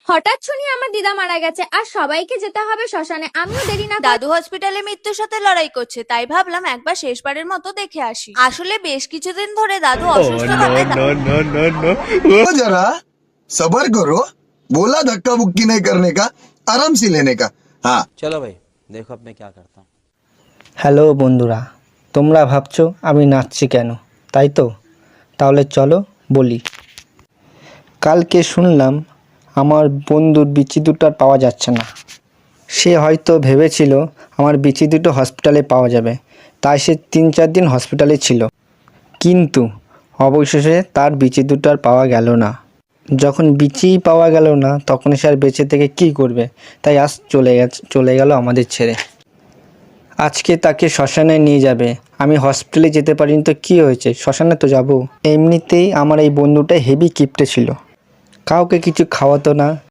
হঠাৎ শুনি আমার দিদা মারা গেছে আর সবাইকে যেতে হবে শ্মশানে। আমিও দেরি না করে দাদু হসপিটালে মৃত্যুর সাথে লড়াই করছে, তাই ভাবলাম একবার শেষবারের মতো দেখে আসি। আসলে বেশ কিছুদিন ধরে দাদু অসুস্থ থাকায় तो जरा सबर करो, बोला धक्का बुक्की नहीं करने का, आराम से लेने का। हाँ चलो भाई देखो अब मैं क्या करता हूँ। হ্যালো বন্ধুরা, তোমরা ভাবছো আমি নাচছি কেন, তাই তো? তাহলে চলো বলি। কালকে শুনলাম আমার বন্ধুর বিচি দুটো আর পাওয়া যাচ্ছে না। সে হয়তো ভেবেছিল আমার বিচি দুটো হসপিটালে পাওয়া যাবে, তাই সে 3-4 দিন হসপিটালে ছিল। কিন্তু অবশেষে তার বিচি দুটো আর পাওয়া গেল না। যখন বিচিই পাওয়া গেল না, তখন সে আর বেঁচে থেকে কী করবে? তাই আজ চলে গেল আমাদের ছেড়ে। আজকে তাকে শ্মশানে নিয়ে যাবে। আমি হসপিটালে যেতে পারিনি তো কী হয়েছে, শ্মশানে তো যাব। এমনিতেই আমার এই বন্ধুটা হেভি কিপটে ছিল, কাউকে কিছু খাওয়াতো না,